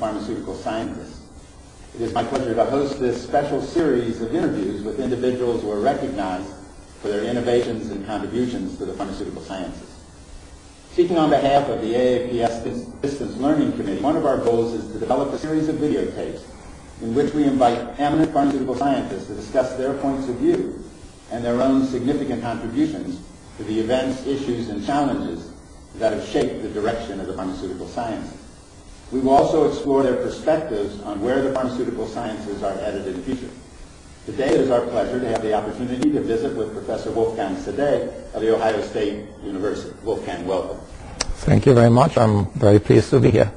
pharmaceutical scientists. It is my pleasure to host this special series of interviews with individuals who are recognized for their innovations and contributions to the pharmaceutical sciences. Speaking on behalf of the AAPS Distance Learning Committee, one of our goals is to develop a series of videotapes in which we invite eminent pharmaceutical scientists to discuss their points of view and their own significant contributions to the events, issues, and challenges that have shaped the direction of the pharmaceutical sciences. We will also explore their perspectives on where the pharmaceutical sciences are headed in the future. Today it is our pleasure to have the opportunity to visit with Professor Wolfgang Sadee of The Ohio State University. Wolfgang, welcome. Thank you very much. I'm very pleased to be here.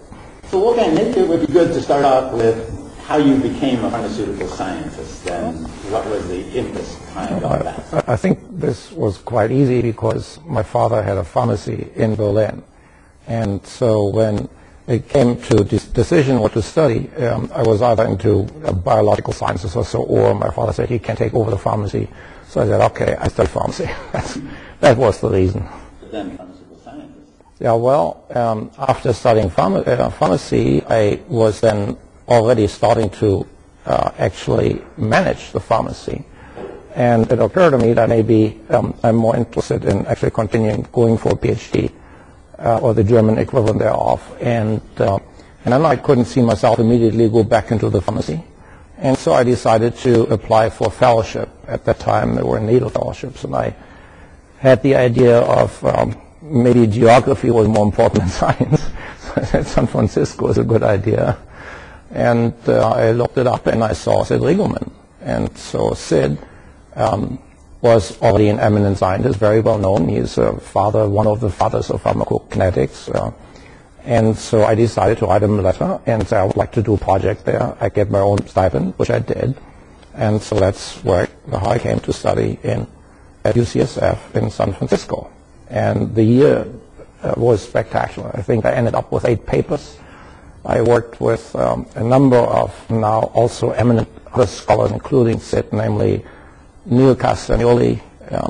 So Wolfgang, maybe it would be good to start off with how you became a pharmaceutical scientist and what was the impetus behind all that. I think this was quite easy because my father had a pharmacy in Berlin. And so when it came to this decision what to study, I was either into biological sciences or so, or my father said he can take over the pharmacy. So I said, okay, I study pharmacy. That was the reason. But then pharmaceutical scientists. Yeah, well, after studying pharmacy, I was then already starting to actually manage the pharmacy. And it occurred to me that maybe I'm more interested in actually continuing going for a PhD. Or the German equivalent thereof, and then I couldn't see myself immediately go back into the pharmacy, and so I decided to apply for fellowship. At that time, there were NATO fellowships, and I had the idea of maybe geography was more important than science. So I said San Francisco is a good idea, and I looked it up, and I saw Sid Riegelman, and so Sid was already an eminent scientist, very well known. He's one of the fathers of pharmacokinetics. And so I decided to write him a letter and say I would like to do a project there. I get my own stipend, which I did. And so that's how I came to study at UCSF in San Francisco. And the year was spectacular. I think I ended up with 8 papers. I worked with a number of now also eminent other scholars, including Sid, namely Neil Castagnoli,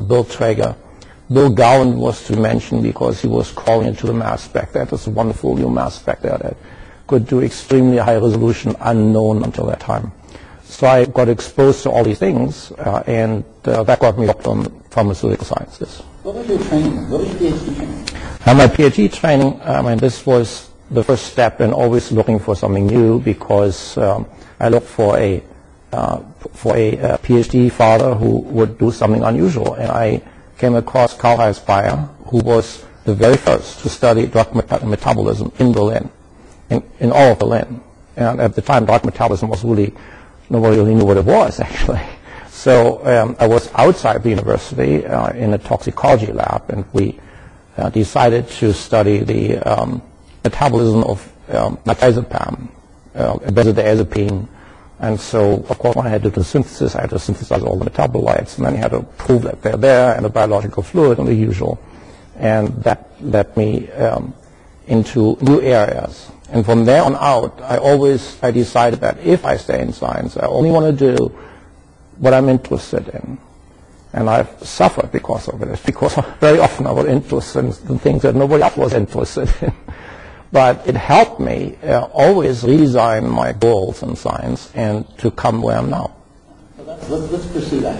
Bill Traeger. Bill Gowan was to mention because he was calling into the mass spec. That was a wonderful new mass spec there that could do extremely high resolution, unknown until that time. So I got exposed to all these things, and that got me hooked on pharmaceutical sciences. What was your training? What was your PhD training? My PhD training, this was the first step in always looking for something new because I looked for a PhD father who would do something unusual. And I came across Karl Bayer, who was the very first to study drug metabolism in Berlin, in all of Berlin. And at the time, drug metabolism was really, nobody really knew what it was, actually. So I was outside the university in a toxicology lab, and we decided to study the metabolism of nitrazepam, benzodiazepine. And so, of course, when I had to do synthesis, I had to synthesize all the metabolites, and then I had to prove that they're there, and the biological fluid, and the usual. And that led me into new areas. And from there on out, I decided that if I stay in science, I only want to do what I'm interested in. And I've suffered because of it. Because very often I was interested in things that nobody else was interested in. But it helped me always redesign my goals in science and to come where I'm now. So let's pursue that,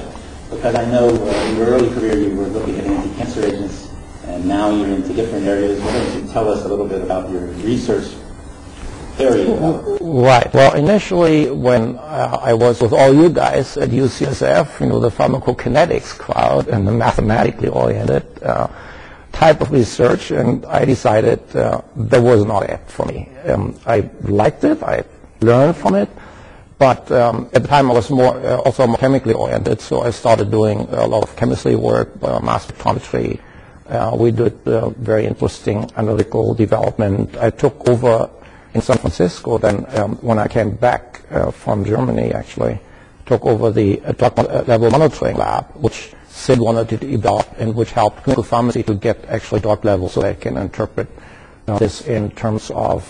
because I know in your early career you were looking at anti-cancer agents, and now you're into different areas. Why don't you tell us a little bit about your research area? Right. Well, initially when I was with all you guys at UCSF, the pharmacokinetics crowd and the mathematically oriented type of research, and I decided that was not it for me. I liked it, I learned from it, but at the time I was also more chemically oriented, so I started doing a lot of chemistry work, mass spectrometry. We did very interesting analytical development. I took over in San Francisco then when I came back from Germany, actually, took over the drug level monitoring lab, which Sid wanted to develop, and which helped clinical pharmacy to get actually drug levels so they can interpret this in terms of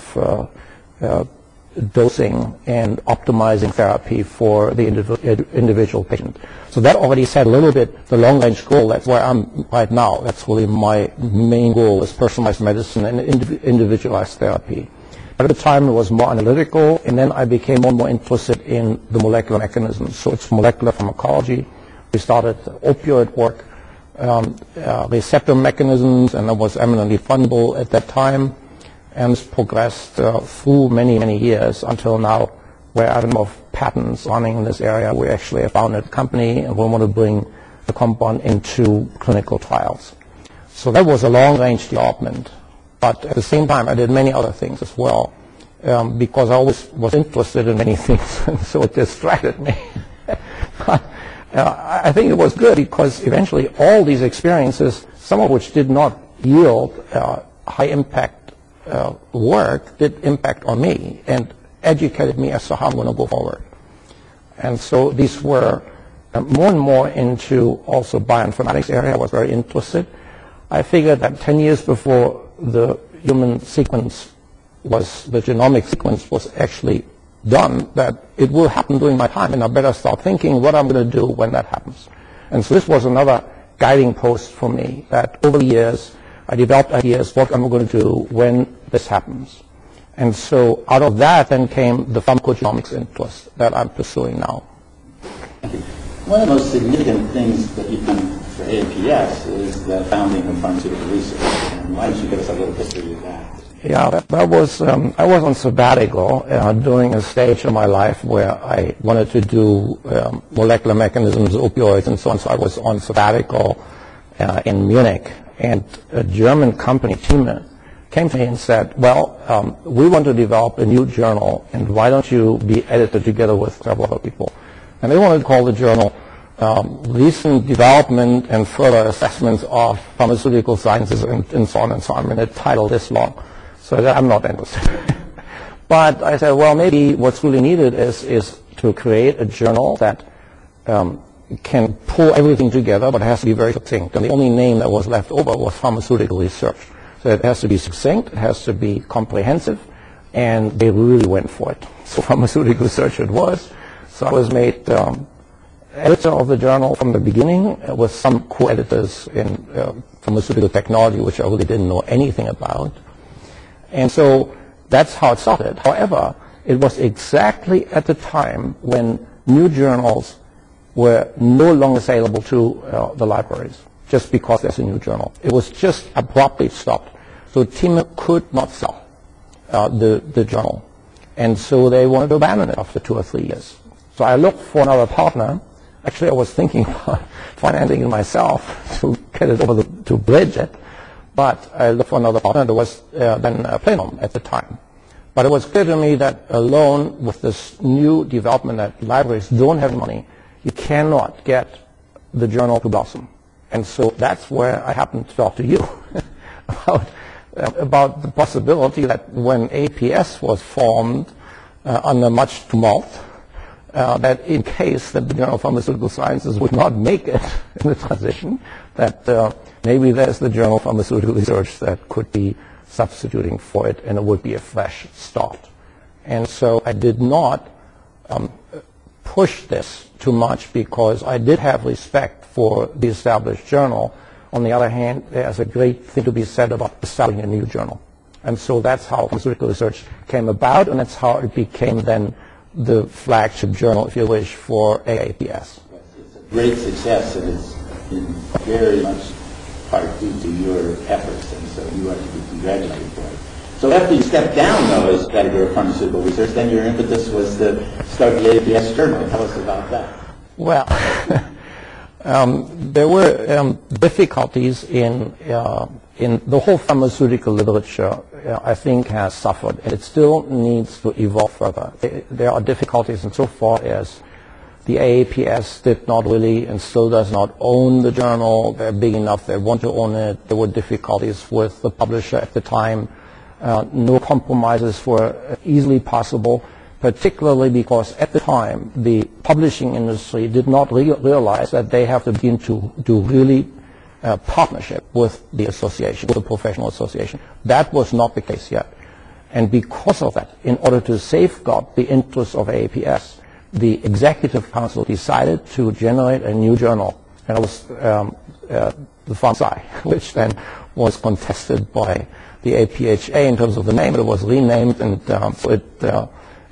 dosing and optimizing therapy for the individual patient. So that already set a little bit the long-range goal. That's where I'm right now. That's really my main goal, is personalized medicine and individualized therapy. But At the time, it was more analytical, and then I became more and more interested in the molecular mechanisms. So it's molecular pharmacology. We started opioid work, receptor mechanisms, and that was eminently fundable at that time, and it's progressed through many, many years until now, where I have a number of patents running in this area. We actually have founded a company, and we want to bring the compound into clinical trials. So that was a long-range development. But at the same time, I did many other things as well, because I always was interested in many things, and so it distracted me. But I think it was good, because eventually all these experiences, some of which did not yield high-impact work, did impact on me and educated me as to how I'm going to go forward. And so these were more and more into also bioinformatics area. I was very interested. I figured that 10 years before the human sequence was, the genomic sequence was actually done, that it will happen during my time, and I better start thinking what I'm going to do when that happens. And so this was another guiding post for me, that over the years I developed ideas what I'm going to do when this happens. And so out of that then came the pharmacogenomics interest that I'm pursuing now. One of the most significant things that you've done for AAPS is the founding of pharmaceutical research. And why don't you give us a little history of that? Yeah, that was, I was on sabbatical during a stage of my life where I wanted to do molecular mechanisms, opioids, and so on. So I was on sabbatical in Munich, and a German company, Eminent, came to me and said, well, we want to develop a new journal, and why don't you be edited together with several other people? And they wanted to call the journal Recent Development and Further Assessments of Pharmaceutical Sciences, and so on and so on. And it titled this long. So I'm not interested. But I said, well, maybe what's really needed is to create a journal that can pull everything together, but it has to be very succinct. And the only name that was left over was Pharmaceutical Research. So it has to be succinct, it has to be comprehensive, and they really went for it. So Pharmaceutical Research it was. So I was made editor of the journal from the beginning, with some co-editors in pharmaceutical technology, which I really didn't know anything about. And so that's how it started. However, it was exactly at the time when new journals were no longer saleable to the libraries, just because there's a new journal. It was just abruptly stopped. So Eminent could not sell the journal. And so they wanted to abandon it after 2 or 3 years. So I looked for another partner. Actually, I was thinking about financing it myself to get it over to bridge it. But I looked for another partner. There was then Plenum at the time. But it was clear to me that alone with this new development that libraries don't have money, you cannot get the journal to blossom. And so that's where I happened to talk to you about the possibility that when AAPS was formed under much tumult, that in case that the Journal of Pharmaceutical Sciences would not make it in the transition, that maybe there's the Journal of Pharmaceutical Research that could be substituting for it, and it would be a fresh start. And so I did not push this too much, because I did have respect for the established journal. On the other hand, there's a great thing to be said about establishing a new journal. And so that's how pharmaceutical research came about, and that's how it became then the flagship journal, if you wish, for AAPS. Yes, it's a great success, and it's in very much part due to your efforts, and so you are to be congratulated for it. So after you stepped down, though, as editor of pharmaceutical research, then your impetus was to start the AAPS journal. Tell us about that. Well, there were difficulties in the whole pharmaceutical literature. I think has suffered, and it still needs to evolve further. There are difficulties insofar as the AAPS did not really and still does not own the journal. They're big enough, they want to own it. There were difficulties with the publisher at the time. No compromises were easily possible, particularly because at the time the publishing industry did not realize that they have to begin to do really partnership with the association, with the professional association. That was not the case yet. And because of that, in order to safeguard the interests of AAPS, the Executive Council decided to generate a new journal. And it was the Pharmaceutical, which then was contested by the APHA in terms of the name. It was renamed, and so it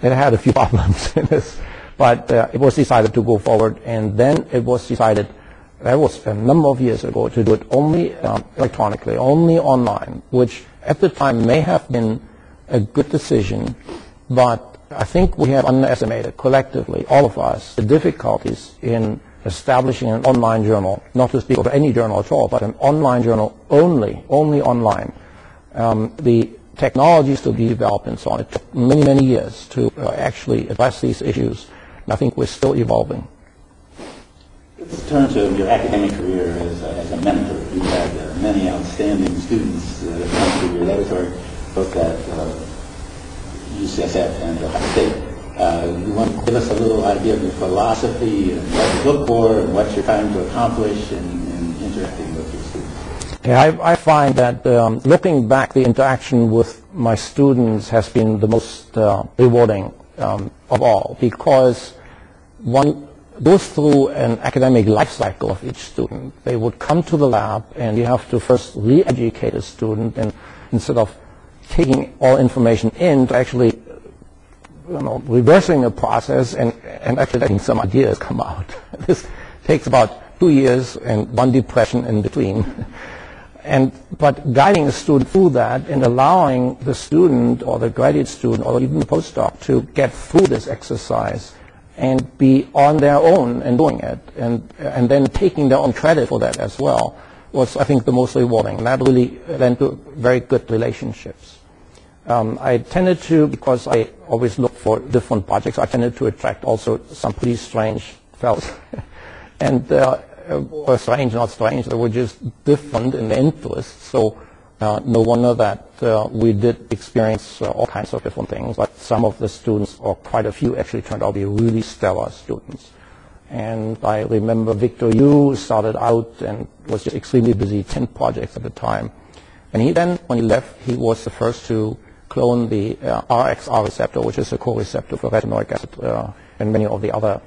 had a few problems in this. But it was decided to go forward, and then it was decided, that was a number of years ago, to do it only electronically, only online, which at the time may have been a good decision, but I think we have underestimated collectively, all of us, the difficulties in establishing an online journal, not to speak of any journal at all, but an online journal only online. The technologies to be developed and so on, it took many, many years to actually address these issues, and I think we're still evolving. Let's turn to your academic career as a mentor. You've had many outstanding students that have come through your laboratory, both at UCSF and Ohio State. You want to give us a little idea of your philosophy and what you look for and what you're trying to accomplish in interacting with your students? Yeah, I find that looking back, the interaction with my students has been the most rewarding of all, because one goes through an academic life cycle of each student. They would come to the lab, and you have to first re-educate a student, and instead of taking all information in, to actually reversing a process and actually letting some ideas come out. This takes about 2 years and one depression in between. But guiding a student through that and allowing the student or the graduate student or even the postdoc to get through this exercise and be on their own and doing it, and then taking their own credit for that as well, was, I think, the most rewarding. And that really led to very good relationships. I tended to, because I always look for different projects, I tended to attract also some pretty strange fellows. And or strange, not strange, they were just different in their interests. So no wonder that we did experience all kinds of different things. Like some of the students, or quite a few, actually turned out to be really stellar students. And I remember Victor Yu started out and was just extremely busy, 10 projects at the time. And he then, when he left, he was the first to clone the RXR receptor, which is a co-receptor for retinoic acid and many of the other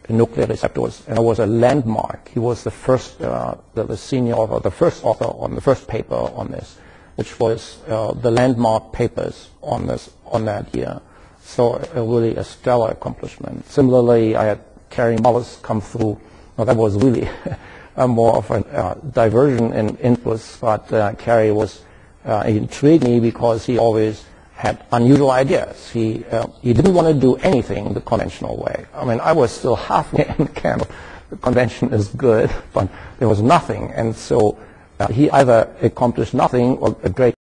nuclear receptors, and it was a landmark. He was the first, the senior author, the first author on the first paper on this, which was the landmark papers on that year. So really a stellar accomplishment. Similarly, I had Carrie Mullis come through. Well, that was really more of a diversion in interest, but Carrie was intrigued me because he always had unusual ideas. He didn't want to do anything the conventional way. I mean, I was still halfway in the camp of the convention is good, but there was nothing. And so he either accomplished nothing or a great